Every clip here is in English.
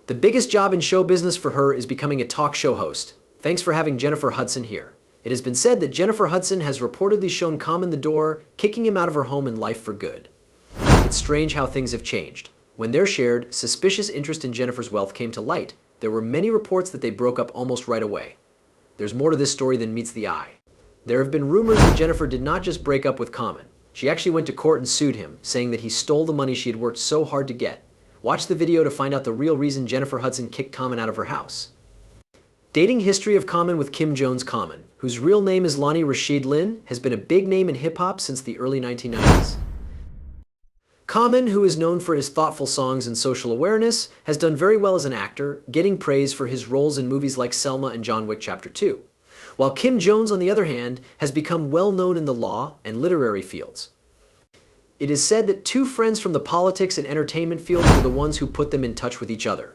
The biggest job in show business for her is becoming a talk show host. Thanks for having Jennifer Hudson here. It has been said that Jennifer Hudson has reportedly shown Common the door, kicking him out of her home and life for good. It's strange how things have changed. When their shared, suspicious interest in Jennifer's wealth came to light, there were many reports that they broke up almost right away. There's more to this story than meets the eye. There have been rumors that Jennifer did not just break up with Common. She actually went to court and sued him, saying that he stole the money she had worked so hard to get. Watch the video to find out the real reason Jennifer Hudson kicked Common out of her house. Dating history of Common with Kim Jones. Common, whose real name is Lonnie Rashid Lynn, has been a big name in hip-hop since the early 1990s. Common, who is known for his thoughtful songs and social awareness, has done very well as an actor, getting praise for his roles in movies like Selma and John Wick Chapter 2. While Kim Jones, on the other hand, has become well known in the law and literary fields. It is said that two friends from the politics and entertainment fields were the ones who put them in touch with each other.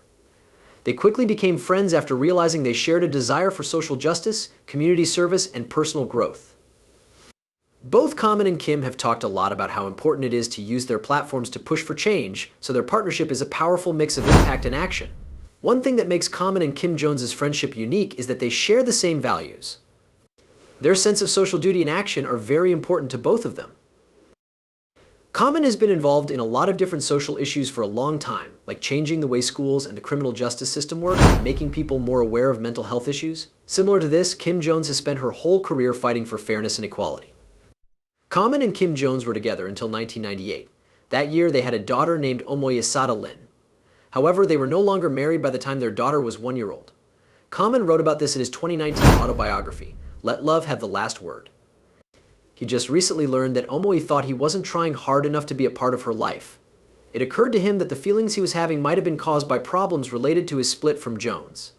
They quickly became friends after realizing they shared a desire for social justice, community service, and personal growth. Both Common and Kim have talked a lot about how important it is to use their platforms to push for change, so their partnership is a powerful mix of impact and action. One thing that makes Common and Kim Jones's friendship unique is that they share the same values. Their sense of social duty and action are very important to both of them. Common has been involved in a lot of different social issues for a long time, like changing the way schools and the criminal justice system work, and making people more aware of mental health issues. Similar to this, Kim Jones has spent her whole career fighting for fairness and equality. Common and Kim Jones were together until 1998. That year, they had a daughter named Omoyesada Lynn. However, they were no longer married by the time their daughter was 1 year old. Common wrote about this in his 2019 autobiography, Let Love Have the Last Word. He just recently learned that Omoy thought he wasn't trying hard enough to be a part of her life. It occurred to him that the feelings he was having might have been caused by problems related to his split from Jones.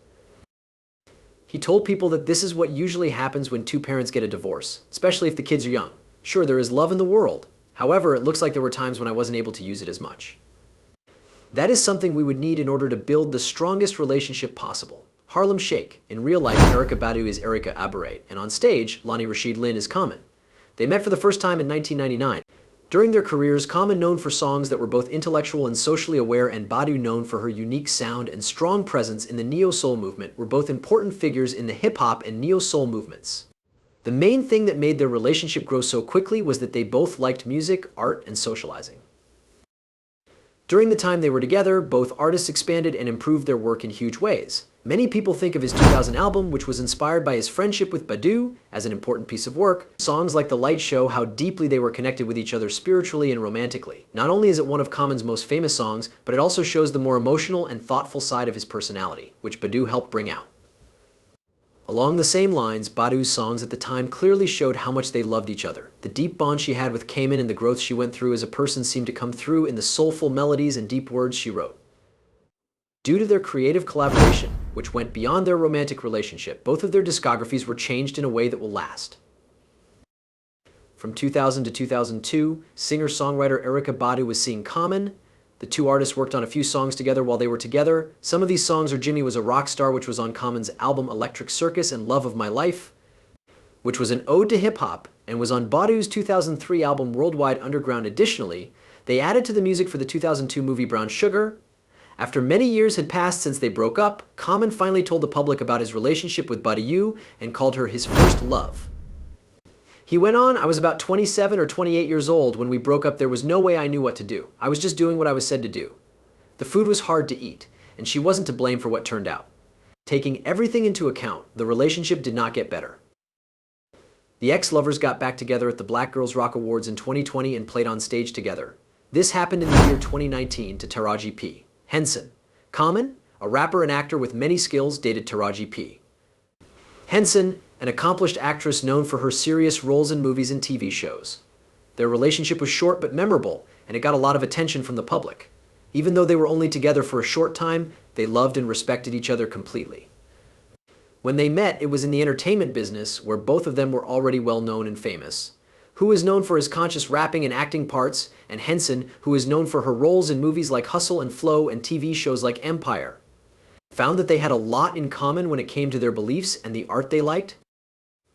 He told people that this is what usually happens when two parents get a divorce, especially if the kids are young. Sure, there is love in the world. However, it looks like there were times when I wasn't able to use it as much. That is something we would need in order to build the strongest relationship possible. Harlem Shake. In real life, Erykah Badu is Erykah Aberrate, and on stage, Lonnie Rashid Lynn is Common. They met for the first time in 1999. During their careers, Common known for songs that were both intellectual and socially aware, and Badu known for her unique sound and strong presence in the neo-soul movement, were both important figures in the hip-hop and neo-soul movements. The main thing that made their relationship grow so quickly was that they both liked music, art, and socializing. During the time they were together, both artists expanded and improved their work in huge ways. Many people think of his 2000 album, which was inspired by his friendship with Badu, as an important piece of work. Songs like The Light show how deeply they were connected with each other spiritually and romantically. Not only is it one of Common's most famous songs, but it also shows the more emotional and thoughtful side of his personality, which Badu helped bring out. Along the same lines, Badu's songs at the time clearly showed how much they loved each other. The deep bond she had with Cayman and the growth she went through as a person seemed to come through in the soulful melodies and deep words she wrote. Due to their creative collaboration, which went beyond their romantic relationship, both of their discographies were changed in a way that will last. From 2000 to 2002, singer-songwriter Erykah Badu was seeing Common. The two artists worked on a few songs together while they were together. Some of these songs are Jimmy Was a Rock Star, which was on Common's album Electric Circus, and Love of My Life, which was an ode to hip-hop, and was on Badu's 2003 album Worldwide Underground. Additionally, they added to the music for the 2002 movie Brown Sugar. After many years had passed since they broke up, Common finally told the public about his relationship with Badu and called her his first love. He went on, I was about 27 or 28 years old when we broke up. There was no way I knew what to do. I was just doing what I was said to do. The food was hard to eat, and she wasn't to blame for what turned out. Taking everything into account, the relationship did not get better. The ex-lovers got back together at the Black Girls Rock Awards in 2020 and played on stage together. This happened in the year 2019 to Taraji P. Henson. Common, a rapper and actor with many skills, dated Taraji P. Henson, an accomplished actress known for her serious roles in movies and TV shows. Their relationship was short but memorable, and it got a lot of attention from the public. Even though they were only together for a short time, they loved and respected each other completely. When they met, it was in the entertainment business, where both of them were already well known and famous. Who is known for his conscious rapping and acting parts, and Henson, who is known for her roles in movies like Hustle and Flow and TV shows like Empire. Found that they had a lot in common when it came to their beliefs and the art they liked.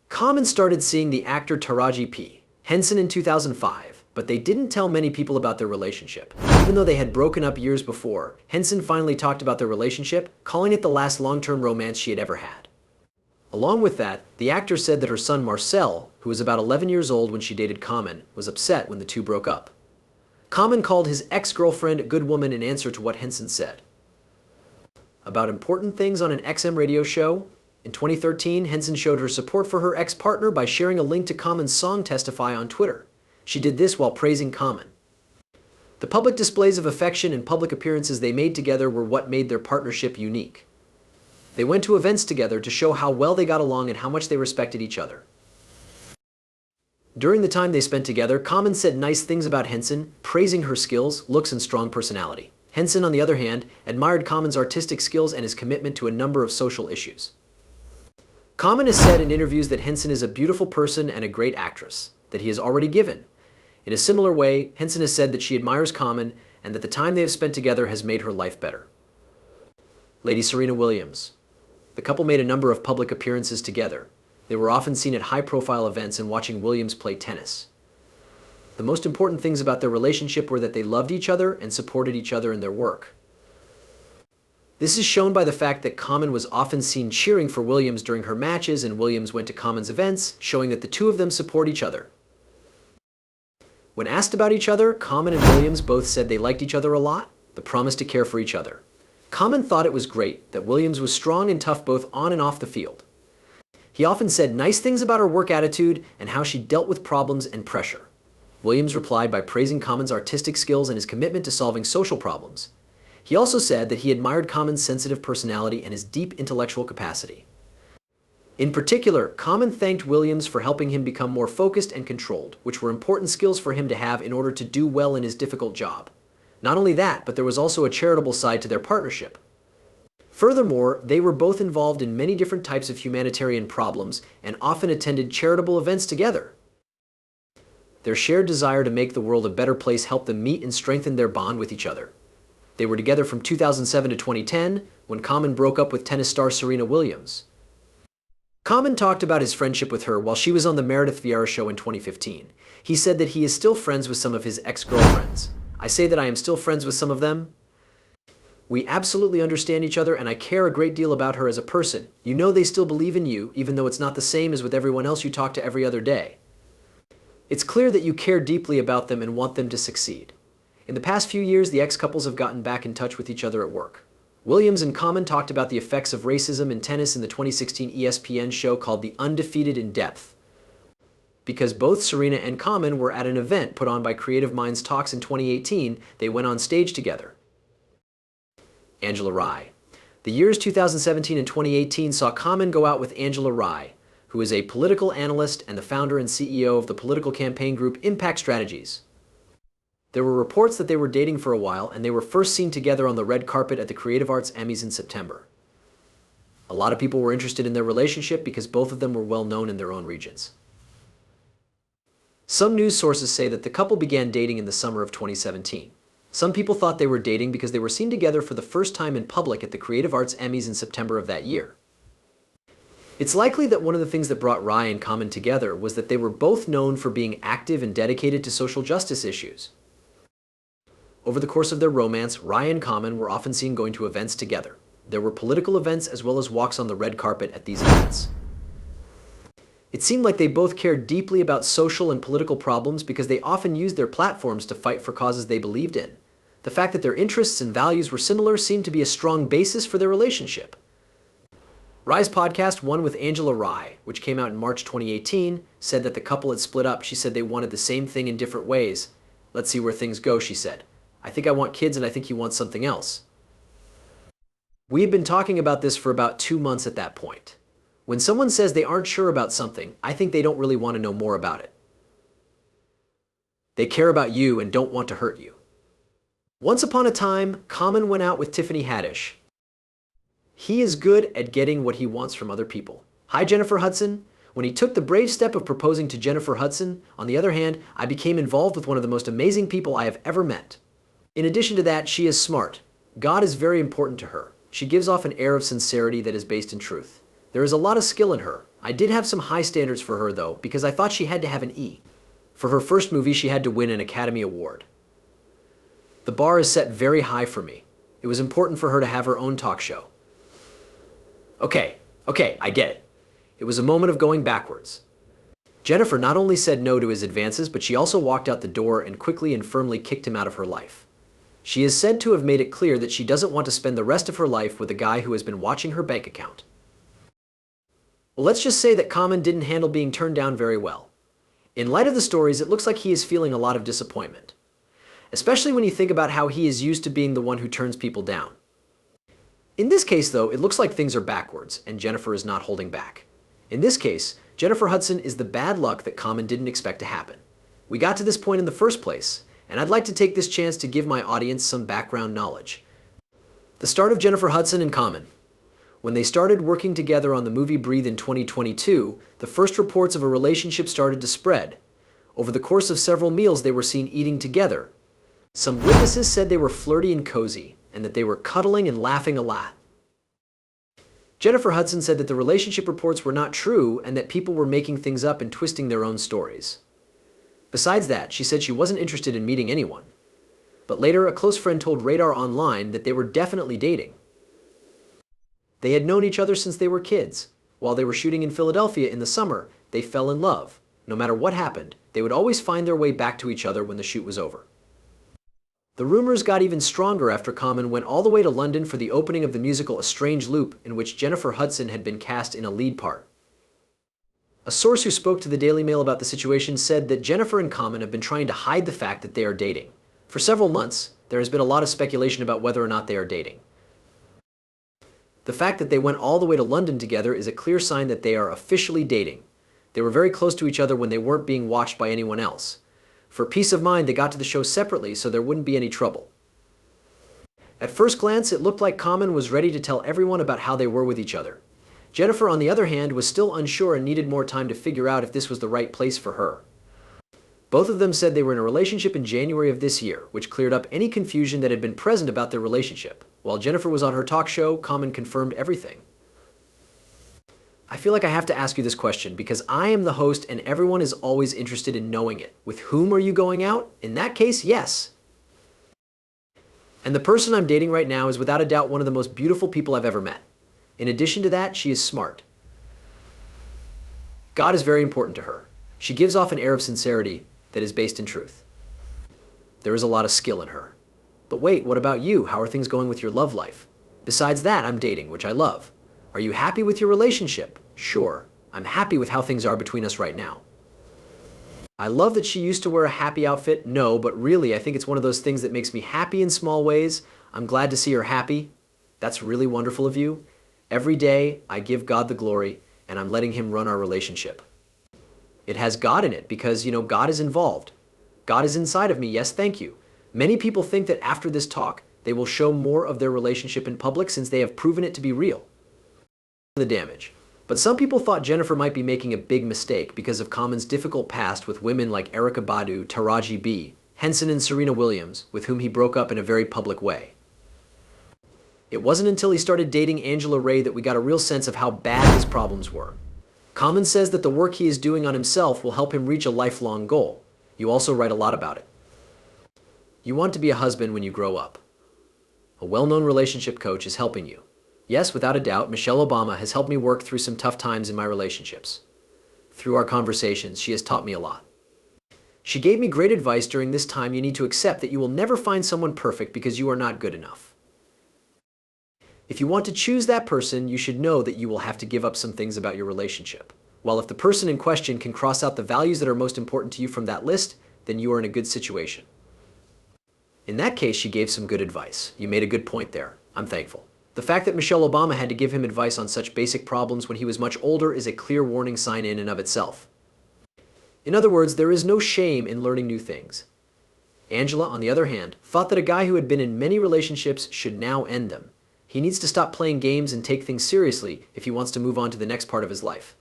Common started seeing the actor Taraji P. Henson in 2005, but they didn't tell many people about their relationship. Even though they had broken up years before, Henson finally talked about their relationship, calling it the last long-term romance she had ever had. Along with that, the actor said that her son Marcel, who was about 11 years old when she dated Common, was upset when the two broke up. Common called his ex-girlfriend a good woman in answer to what Henson said. About important things on an XM radio show, in 2013, Henson showed her support for her ex-partner by sharing a link to Common's song Testify on Twitter. She did this while praising Common. The public displays of affection and public appearances they made together were what made their partnership unique. They went to events together to show how well they got along and how much they respected each other. During the time they spent together, Common said nice things about Henson, praising her skills, looks, and strong personality. Henson, on the other hand, admired Common's artistic skills and his commitment to a number of social issues. Common has said in interviews that Henson is a beautiful person and a great actress, that he has already given. In a similar way, Henson has said that she admires Common and that the time they have spent together has made her life better. Lady Serena Williams. The couple made a number of public appearances together. They were often seen at high-profile events and watching Williams play tennis. The most important things about their relationship were that they loved each other and supported each other in their work. This is shown by the fact that Common was often seen cheering for Williams during her matches and Williams went to Common's events, showing that the two of them support each other. When asked about each other, Common and Williams both said they liked each other a lot, but promised to care for each other. Common thought it was great that Williams was strong and tough both on and off the field. He often said nice things about her work attitude and how she dealt with problems and pressure. Williams replied by praising Common's artistic skills and his commitment to solving social problems. He also said that he admired Common's sensitive personality and his deep intellectual capacity. In particular, Common thanked Williams for helping him become more focused and controlled, which were important skills for him to have in order to do well in his difficult job. Not only that, but there was also a charitable side to their partnership. Furthermore, they were both involved in many different types of humanitarian problems and often attended charitable events together. Their shared desire to make the world a better place helped them meet and strengthen their bond with each other. They were together from 2007 to 2010, when Common broke up with tennis star Serena Williams. Common talked about his friendship with her while she was on the Meredith Vieira show in 2015. He said that he is still friends with some of his ex-girlfriends. I say that I am still friends with some of them. We absolutely understand each other and I care a great deal about her as a person. You know they still believe in you, even though it's not the same as with everyone else you talk to every other day. It's clear that you care deeply about them and want them to succeed. In the past few years, the ex-couples have gotten back in touch with each other at work. Williams and Common talked about the effects of racism in tennis in the 2016 ESPN show called The Undefeated in Depth. Because both Serena and Common were at an event put on by Creative Minds Talks in 2018, they went on stage together. Angela Rye. The years 2017 and 2018 saw Common go out with Angela Rye, who is a political analyst and the founder and CEO of the political campaign group Impact Strategies. There were reports that they were dating for a while, and they were first seen together on the red carpet at the Creative Arts Emmys in September. A lot of people were interested in their relationship because both of them were well known in their own regions. Some news sources say that the couple began dating in the summer of 2017. Some people thought they were dating because they were seen together for the first time in public at the Creative Arts Emmys in September of that year. It's likely that one of the things that brought Rye and Common together was that they were both known for being active and dedicated to social justice issues. Over the course of their romance, Rye and Common were often seen going to events together. There were political events as well as walks on the red carpet at these events. It seemed like they both cared deeply about social and political problems because they often used their platforms to fight for causes they believed in. The fact that their interests and values were similar seemed to be a strong basis for their relationship. Rye's podcast, One with Angela Rye, which came out in March 2018, said that the couple had split up. She said they wanted the same thing in different ways. Let's see where things go, she said. I think I want kids and I think he wants something else. We had been talking about this for about 2 months at that point. When someone says they aren't sure about something, I think they don't really want to know more about it. They care about you and don't want to hurt you. Once upon a time, Common went out with Tiffany Haddish. He is good at getting what he wants from other people. Hi, Jennifer Hudson. When he took the brave step of proposing to Jennifer Hudson, on the other hand, I became involved with one of the most amazing people I have ever met. In addition to that, she is smart. God is very important to her. She gives off an air of sincerity that is based in truth. There is a lot of skill in her. I did have some high standards for her, though, because I thought she had to have an E. For her first movie, she had to win an Academy Award. The bar is set very high for me. It was important for her to have her own talk show. Okay, I get it. It was a moment of going backwards. Jennifer not only said no to his advances, but she also walked out the door and quickly and firmly kicked him out of her life. She is said to have made it clear that she doesn't want to spend the rest of her life with a guy who has been watching her bank account. Well, let's just say that Common didn't handle being turned down very well. In light of the stories, it looks like he is feeling a lot of disappointment, especially when you think about how he is used to being the one who turns people down. In this case, though, it looks like things are backwards, and Jennifer is not holding back. In this case, Jennifer Hudson is the bad luck that Common didn't expect to happen. We got to this point in the first place, and I'd like to take this chance to give my audience some background knowledge. The start of Jennifer Hudson and Common. When they started working together on the movie Breathe in 2022, the first reports of a relationship started to spread. Over the course of several meals, they were seen eating together. Some witnesses said they were flirty and cozy, and that they were cuddling and laughing a lot. Jennifer Hudson said that the relationship reports were not true and that people were making things up and twisting their own stories. Besides that, she said she wasn't interested in meeting anyone. But later, a close friend told Radar Online that they were definitely dating. They had known each other since they were kids. While they were shooting in Philadelphia in the summer, they fell in love. No matter what happened, they would always find their way back to each other when the shoot was over. The rumors got even stronger after Common went all the way to London for the opening of the musical A Strange Loop, in which Jennifer Hudson had been cast in a lead part. A source who spoke to the Daily Mail about the situation said that Jennifer and Common have been trying to hide the fact that they are dating. For several months, there has been a lot of speculation about whether or not they are dating. The fact that they went all the way to London together is a clear sign that they are officially dating. They were very close to each other when they weren't being watched by anyone else. For peace of mind, they got to the show separately so there wouldn't be any trouble. At first glance, it looked like Common was ready to tell everyone about how they were with each other. Jennifer, on the other hand, was still unsure and needed more time to figure out if this was the right place for her. Both of them said they were in a relationship in January of this year, which cleared up any confusion that had been present about their relationship. While Jennifer was on her talk show, Common confirmed everything. I feel like I have to ask you this question because I am the host and everyone is always interested in knowing it. With whom are you going out? In that case, yes. And the person I'm dating right now is without a doubt one of the most beautiful people I've ever met. In addition to that, she is smart. God is very important to her. She gives off an air of sincerity that is based in truth. There is a lot of skill in her. But wait, what about you? How are things going with your love life? Besides that, I'm dating, which I love. Are you happy with your relationship? Sure, I'm happy with how things are between us right now. I love that she used to wear a happy outfit. No, but really, I think it's one of those things that makes me happy in small ways. I'm glad to see her happy. That's really wonderful of you. Every day, I give God the glory, and I'm letting Him run our relationship. It has God in it because, God is involved. God is inside of me, yes, thank you. Many people think that after this talk, they will show more of their relationship in public since they have proven it to be real. The damage. But some people thought Jennifer might be making a big mistake because of Common's difficult past with women like Erykah Badu, Taraji B., Henson and Serena Williams, with whom he broke up in a very public way. It wasn't until he started dating Angela Ray that we got a real sense of how bad his problems were. Common says that the work he is doing on himself will help him reach a lifelong goal. You also write a lot about it. You want to be a husband when you grow up. A well-known relationship coach is helping you. Yes, without a doubt, Michelle Obama has helped me work through some tough times in my relationships. Through our conversations, she has taught me a lot. She gave me great advice during this time. You need to accept that you will never find someone perfect because you are not good enough. If you want to choose that person, you should know that you will have to give up some things about your relationship. While if the person in question can cross out the values that are most important to you from that list, then you are in a good situation. In that case, she gave some good advice. You made a good point there. I'm thankful. The fact that Michelle Obama had to give him advice on such basic problems when he was much older is a clear warning sign in and of itself. In other words, there is no shame in learning new things. Angela, on the other hand, thought that a guy who had been in many relationships should now end them. He needs to stop playing games and take things seriously if he wants to move on to the next part of his life.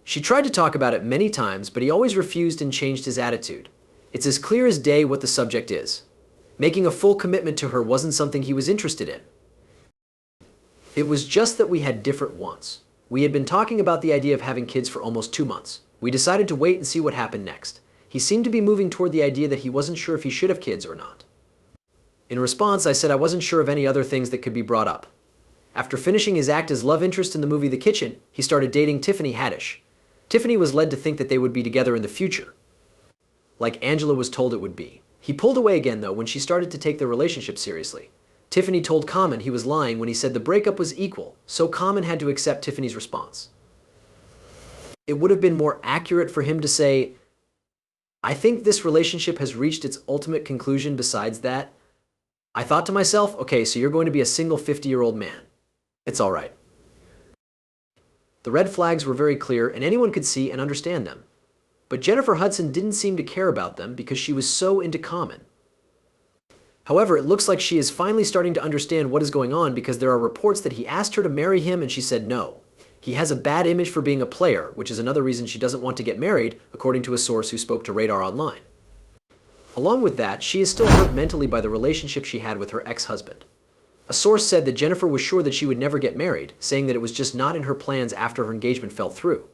She tried to talk about it many times, but he always refused and changed his attitude. It's as clear as day what the subject is. Making a full commitment to her wasn't something he was interested in. It was just that we had different wants. We had been talking about the idea of having kids for almost 2 months. We decided to wait and see what happened next. He seemed to be moving toward the idea that he wasn't sure if he should have kids or not. In response, I said I wasn't sure of any other things that could be brought up. After finishing his act as love interest in the movie The Kitchen, he started dating Tiffany Haddish. Tiffany was led to think that they would be together in the future, like Angela was told it would be. He pulled away again, though, when she started to take their relationship seriously. Tiffany told Common he was lying when he said the breakup was equal, so Common had to accept Tiffany's response. It would have been more accurate for him to say, I think this relationship has reached its ultimate conclusion. Besides that, I thought to myself, okay, so you're going to be a single 50-year-old man. It's all right. The red flags were very clear, and anyone could see and understand them. But Jennifer Hudson didn't seem to care about them because she was so into Common. However, it looks like she is finally starting to understand what is going on because there are reports that he asked her to marry him and she said no. He has a bad image for being a player, which is another reason she doesn't want to get married, according to a source who spoke to Radar Online. Along with that, she is still hurt mentally by the relationship she had with her ex-husband. A source said that Jennifer was sure that she would never get married, saying that it was just not in her plans after her engagement fell through.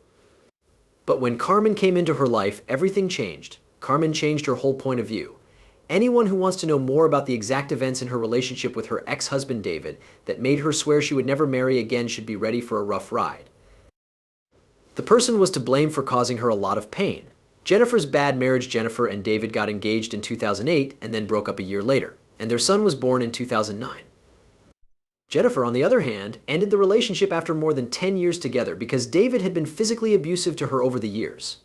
But when Carmen came into her life, everything changed. Carmen changed her whole point of view. Anyone who wants to know more about the exact events in her relationship with her ex-husband David that made her swear she would never marry again should be ready for a rough ride. The person was to blame for causing her a lot of pain. Jennifer's bad marriage. Jennifer and David got engaged in 2008 and then broke up a year later, and their son was born in 2009. Jennifer, on the other hand, ended the relationship after more than 10 years together because David had been physically abusive to her over the years.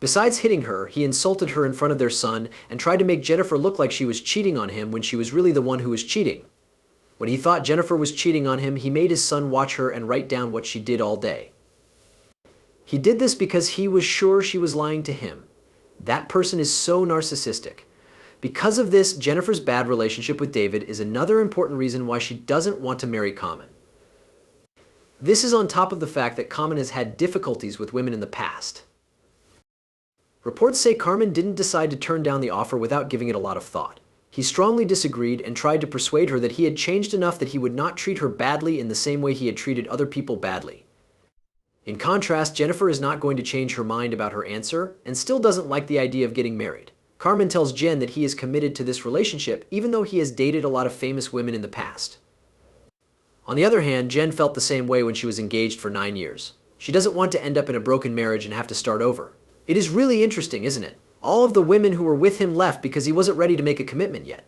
Besides hitting her, he insulted her in front of their son and tried to make Jennifer look like she was cheating on him when she was really the one who was cheating. When he thought Jennifer was cheating on him, he made his son watch her and write down what she did all day. He did this because he was sure she was lying to him. That person is so narcissistic. Because of this, Jennifer's bad relationship with David is another important reason why she doesn't want to marry Common. This is on top of the fact that Common has had difficulties with women in the past. Reports say Carmen didn't decide to turn down the offer without giving it a lot of thought. He strongly disagreed and tried to persuade her that he had changed enough that he would not treat her badly in the same way he had treated other people badly. In contrast, Jennifer is not going to change her mind about her answer and still doesn't like the idea of getting married. Carmen tells Jen that he is committed to this relationship even though he has dated a lot of famous women in the past. On the other hand, Jen felt the same way when she was engaged for 9 years. She doesn't want to end up in a broken marriage and have to start over. It is really interesting, isn't it? All of the women who were with him left because he wasn't ready to make a commitment yet.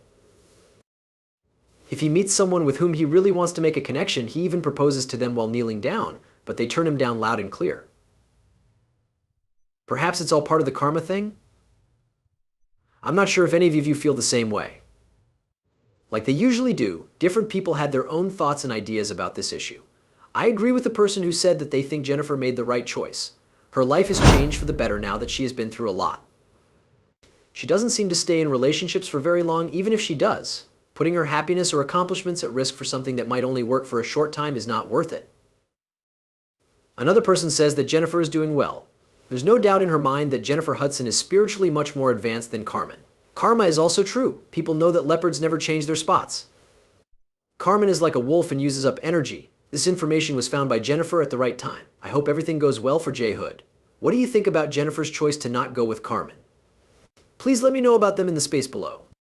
If he meets someone with whom he really wants to make a connection, he even proposes to them while kneeling down, but they turn him down loud and clear. Perhaps it's all part of the karma thing? I'm not sure if any of you feel the same way. Like they usually do, different people had their own thoughts and ideas about this issue. I agree with the person who said that they think Jennifer made the right choice. Her life has changed for the better now that she has been through a lot. She doesn't seem to stay in relationships for very long, even if she does. Putting her happiness or accomplishments at risk for something that might only work for a short time is not worth it. Another person says that Jennifer is doing well. There's no doubt in her mind that Jennifer Hudson is spiritually much more advanced than Carmen. Karma is also true. People know that leopards never change their spots. Carmen is like a wolf and uses up energy. This information was found by Jennifer at the right time. I hope everything goes well for J. Hood. What do you think about Jennifer's choice to not go with Carmen? Please let me know about them in the space below.